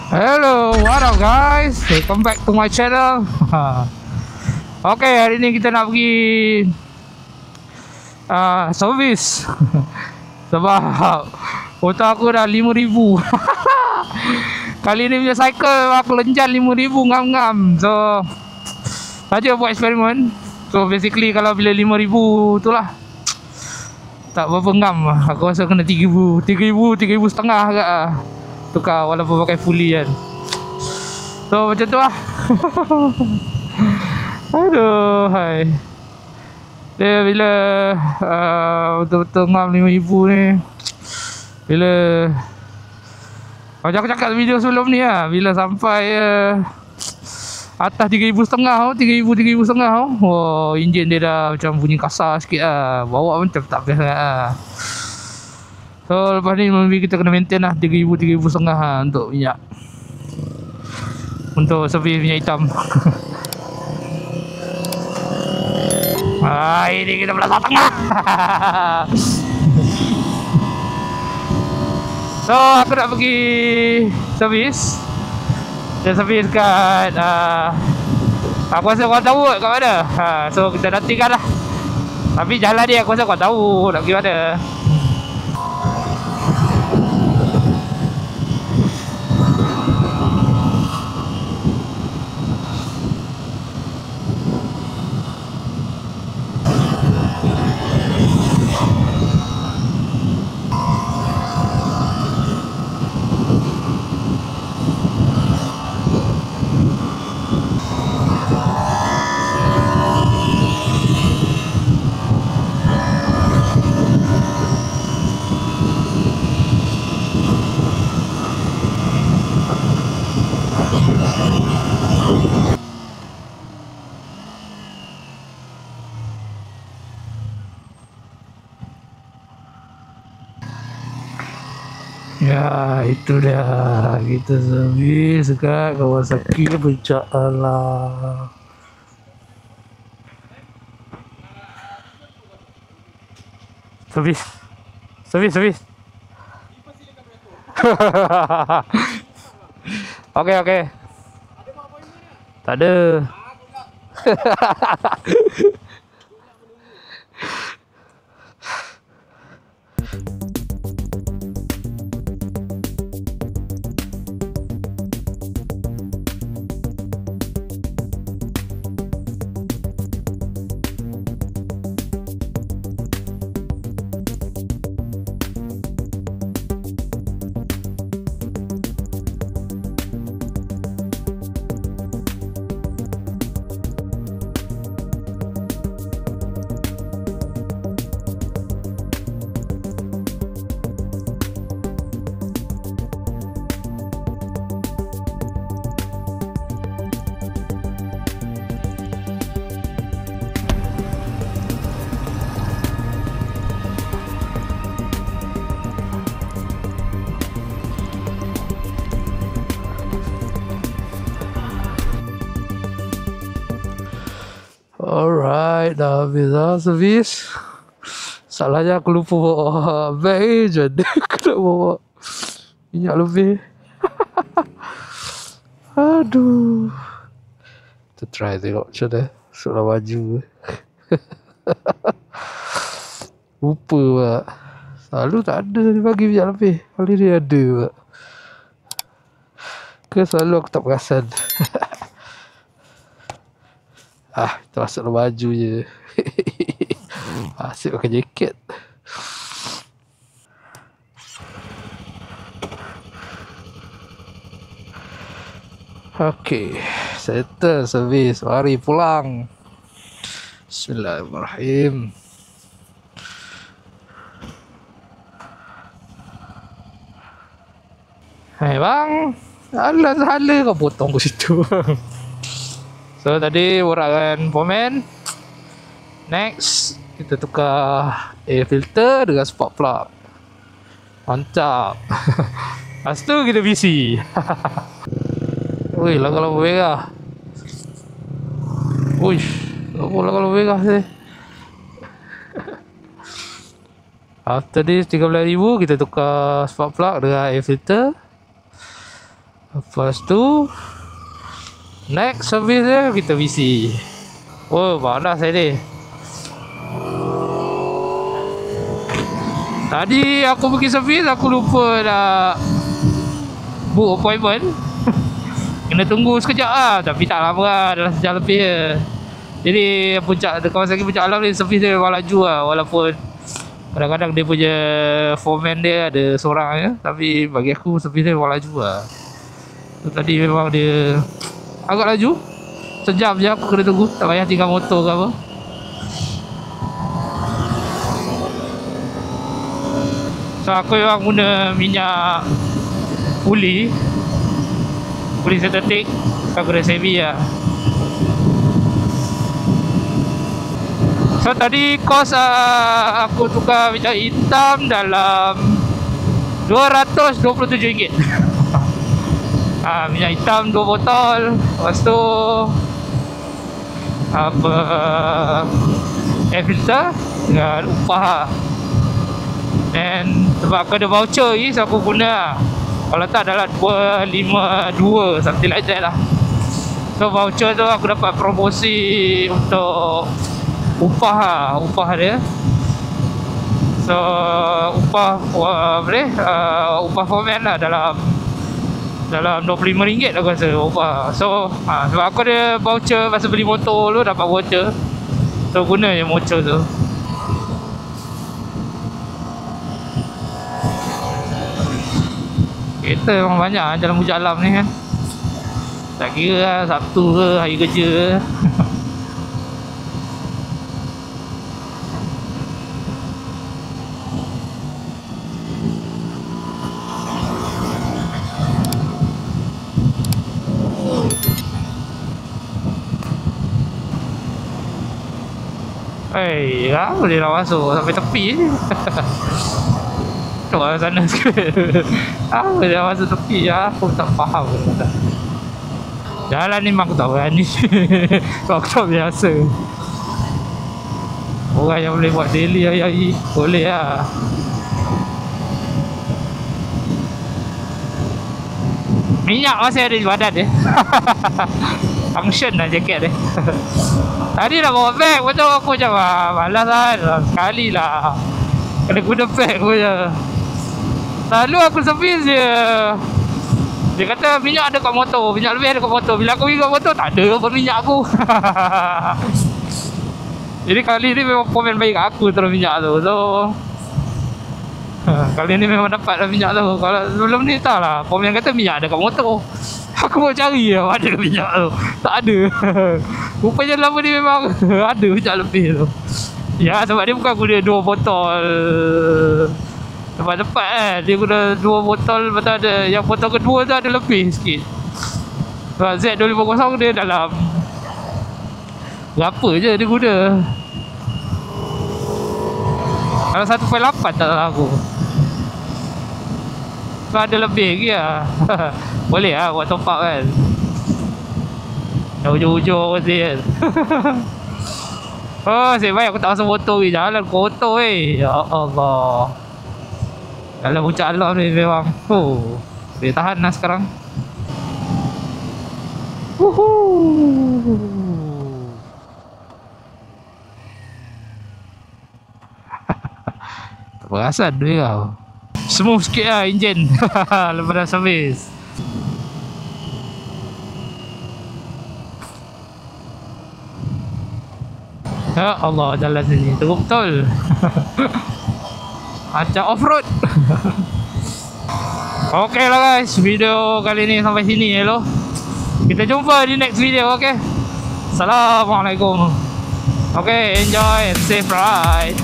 Hello, what up guys? Welcome back to my channel. Okay, hari ni kita nak pergi servis. Sebab otak aku dah 5,000. Kali ni punya cycle aku lenjan 5,000 ngam-ngam. So saja buat eksperimen. So basically kalau bila 5,000 tu lah tak berapa ngam. Aku rasa kena 3,000 setengah agak lah. Tukar walaupun pakai fully kan. So macam tu lah. Aduh, hai. Dia bila betul-betul ngam 5,000 ni. Bila macam aku cakap video sebelum ni lah, bila sampai atas 3,000 setengah, 3,000 setengah, oh, enjin dia dah macam bunyi kasar sikit lah. Bawa macam tak best sangat lah. So lepas ni maybe kita kena maintain lah 3,000 setengah lah untuk minyak, untuk servis minyak hitam. Ini kita belasah tengah. So aku nak pergi servis. Dia servis kat aku rasa korang tahu kat mana. So kita nantikan lah. Tapi jalan dia aku rasa korang tahu nak pergi mana. Ya, itu dia. Kita servis dekat Kawasaki Puncak Alam. Servis. Okey. Tak ada. Alright, dah habis lah servis. Salahnya aku lupa bawa bag je. Aku nak bawa minyak lebih. Aduh. Kita try tengok macam mana. Soalan baju. Lupa pak. Selalu tak ada dia bagi minyak lebih. Kali ni ada pak. Ke selalu aku tak perasan. Kita masuk dalam baju je. Asyik pakai jaket. Okay, settle servis. Mari pulang. Bismillahirrahmanirrahim. Hai bang, salah kau potong ke situ. So tadi borakan pomen. Next kita tukar air filter dengan spark plug. Mantap. Lepas tu kita bisi. Woi, lampu merah. Uish, lampu merah ni. After this 13,000 kita tukar spark plug dengan air filter. Lepas tu next service dia kita VC. Oh, panas saya ni. Tadi aku pergi servis, aku lupa nak book appointment. Kena tunggu sekejap lah. Tapi tak lama lah, dalam sejam lebih je. Jadi kawasan Puncak Alam ni servis dia memang laju lah. Walaupun kadang-kadang dia punya foreman dia ada seorang je. Tapi bagi aku servis dia memang laju lah. So, tadi memang dia agak laju. Sejam je aku kena tunggu. Tak payah tinggal motor ke apa. So aku memang guna minyak puli sintetik. Aku guna Sebi lah. So tadi kos aku tukar minyak hitam dalam RM227. Minyak hitam 2 botol. Lepas tu air filter dengan upah lah. Dan sebab aku ada voucher ni, so aku guna. Kalau tak adalah 252, something like that lah. So voucher tu aku dapat promosi untuk upah lah, upah dia. So upah upah foreman lah dalam RM25 aku rasa upah. So sebab aku ada voucher masa beli motor tu, dapat voucher. So guna je voucher tu. Kereta memang banyak dalam Puncak Alam ni kan. Tak kira lah Sabtu ke, hari kerja ke. Boleh lah masuk sampai tepi je. Tu lah sana sikit. Boleh lah masuk tepi lah. Aku tak faham. Jalan ni memang aku tak berani. Aku tak biasa. Orang yang boleh buat daily hari-hari boleh lah. Minyak masih ada di badan dia. Function lah jaket dia. Tadi dah bawa beg, betul aku macam malas lah. Sekali lah kena guna beg aku je. Lalu aku servis je. Dia kata minyak ada kat motor, minyak lebih ada kat motor. Bila aku pergi kat motor, tak ada apa minyak aku. Jadi kali ni memang komen baik aku terus minyak tu. So kali ni memang dapat lah minyak tu. Kalau sebelum ni tak lah, komen kata minyak ada kat motor. Aku mau cari lah ada minyak tu. Tak ada. Rupanya lama ni memang ada minyak lebih tu. Ya sebab dia bukan guna 2 botol tepat-tepat kan. Dia guna 2 botol. Lepas tu ada yang botol kedua tu ada lebih sikit. Sebab Z250 dia dalam berapa je dia guna. Kalau 1.8 tak salah aku. So ada lebih lagi lah. Boleh lah buat top up kan. Ujung-ujung kasi kan. Oh nasib baik aku tak masuk motor ni. Jalan kotor Ya Allah. Dalam Puncak Alam ni memang boleh tahan lah sekarang. Tak perasan dia kau. Smooth sikit lah enjin. Lepas dah servis. Ya Allah, jalan sini teruk betul. Macam off-road. Okay lah guys, video kali ni sampai sini hello. Kita jumpa di next video, okay. Assalamualaikum. Okay, enjoy and safe ride.